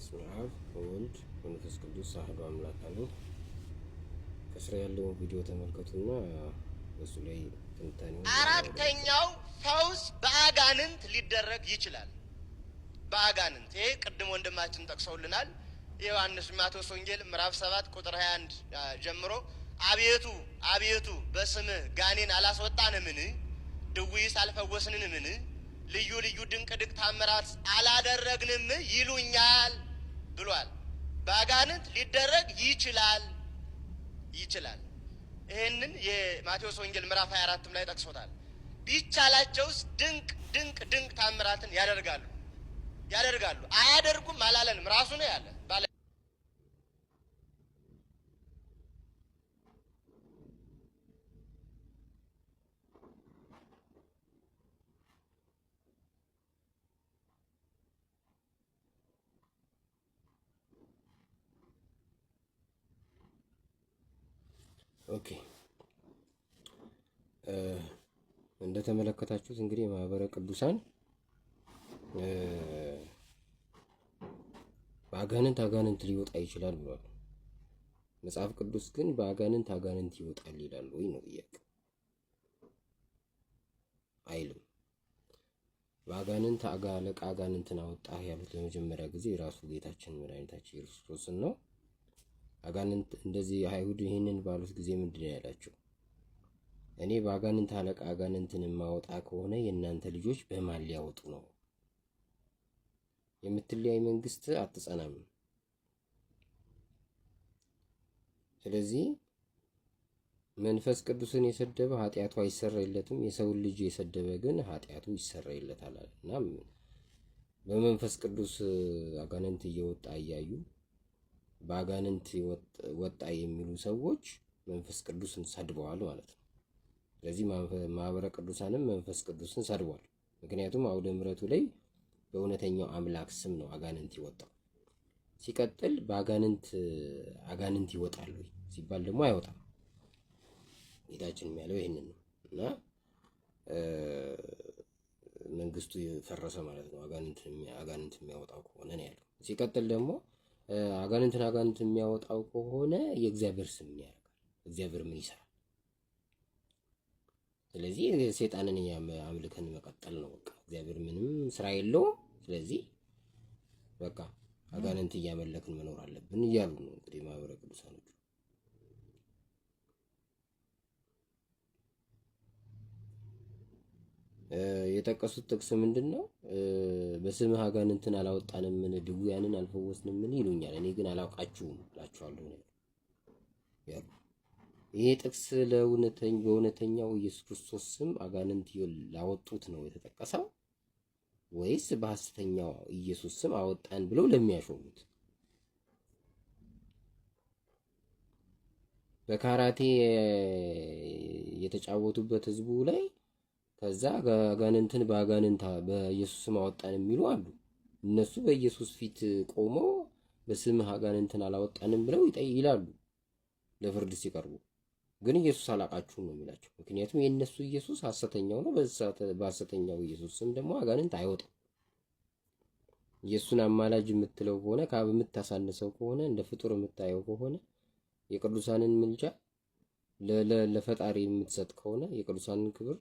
በስመ አብ ወወልድ ወመንፈስ ቅዱስ አሐዱ አምላክ አሜን። ከስራ ያለውን ቪዲዮ ተመልከቱና በሱ ላይ ትንታኔው። አራተኛው ፈውስ በአጋንንት ሊደረግ ይችላል። በአጋንንት ይሄ ቅድም ወንድማችን ጠቅሰውልናል። የዮሐንስ ማቴዎስ ወንጌል ምዕራፍ 7 ቁጥር 21 ጀምሮ አቤቱ አቤቱ በስምህ ጋኔን አላስወጣንምን? ድውይስ አልፈወስንምን? ልዩ ልዩ ድንቅ ድንቅ ታምራት አላደረግንም ይሉኛል ብሏል። በአጋንንት ሊደረግ ይችላል። ይሄንን የማቴዎስ ወንጌል ምዕራፍ 24 ላይ ጠቅሶታል። ቢቻላቸውስ ድንቅ ታምራትን ያደርጋሉ። አያደርጉም አላለንም፣ ራሱ ነው ያለ። ኦኬ እንደተመለከታችሁት እንግዲህ ማህበረ ቅዱሳን በአጋንንት ሊወጣ ይችላል ብሏል። መጽሐፍ ቅዱስ ግን በአጋንንት ይወጣል ይላል ወይ ነው ጥያቄ? አይልም። በአጋንንት አለቃ አጋንንትን አወጣህ ያሉት ለመጀመሪያ ጊዜ ራሱ ጌታችን መድኃኒታችን ኢየሱስ ክርስቶስ ነው። አጋንንት እንደዚህ አይሁድ ይህንን ባሉት ጊዜ ምንድን ነው ያላቸው? እኔ በአጋንንት አለቃ አጋንንትን የማወጣ ከሆነ የእናንተ ልጆች በማን ሊያወጡ ነው? የምትለያይ መንግስት አትጸናም። ስለዚህ መንፈስ ቅዱስን የሰደበ ኃጢአቱ አይሰረይለትም፣ የሰውን ልጅ የሰደበ ግን ኃጢአቱ ይሰረይለታል እና በመንፈስ ቅዱስ አጋንንት እየወጣ እያዩ በአጋንንት ወጣ የሚሉ ሰዎች መንፈስ ቅዱስን ሰድበዋል ማለት ነው። ስለዚህ ማህበረ ቅዱሳንም መንፈስ ቅዱስን ሰድቧል። ምክንያቱም አውደ ምሕረቱ ላይ በእውነተኛው አምላክ ስም ነው አጋንንት ይወጣው። ሲቀጥል በአጋንንት ይወጣሉ ሲባል ደግሞ አይወጣም። ጌታችን ያለው ይሄንን ነው እና መንግስቱ ፈረሰ ማለት ነው አጋንንት የሚያወጣው ከሆነ ነው ያለው። ሲቀጥል ደግሞ አጋንንት የሚያወጣው ከሆነ የእግዚአብሔር ስም ያደርጋል። እግዚአብሔር ምን ይሰራል? ስለዚህ ሰይጣንን አምልከን መቀጠል ነው በቃ። እግዚአብሔር ምንም ስራ የለውም። ስለዚህ በቃ አጋንንት እያመለክን መኖር አለብን እያሉ ነው እንግዲህ ማህበረ ቅዱሳኖች። የጠቀሱት ጥቅስ ምንድነው? በስምህ አጋንንትን አላወጣንምን? ድውያንን አልፈወስንምን? ይሉኛል፣ እኔ ግን አላውቃችሁም እላችኋለሁ ነው ያሉ። ይሄ ጥቅስ በእውነተኛው ኢየሱስ ክርስቶስ ስም አጋንንት ላወጡት ነው የተጠቀሰው ወይስ በሐሰተኛው ኢየሱስ ስም አወጣን ብለው ለሚያሾሙት? በካራቴ የተጫወቱበት ህዝቡ ላይ ከዛ አጋንንትን በኢየሱስ ስም አወጣን የሚሉ አሉ። እነሱ በኢየሱስ ፊት ቆመው በስምህ አጋንንትን አላወጣንም ብለው ይላሉ ለፍርድ ሲቀርቡ። ግን ኢየሱስ አላቃችሁም ነው የሚላቸው። ምክንያቱም የእነሱ ኢየሱስ ሐሰተኛው ነው። በሐሰተኛው ኢየሱስ ስም ደግሞ አጋንንት አይወጣም። ኢየሱስን አማላጅ የምትለው ከሆነ ካብ የምታሳንሰው ከሆነ እንደ ፍጡር የምታየው ከሆነ የቅዱሳንን ምልጃ ለፈጣሪ የምትሰጥ ከሆነ የቅዱሳንን ክብር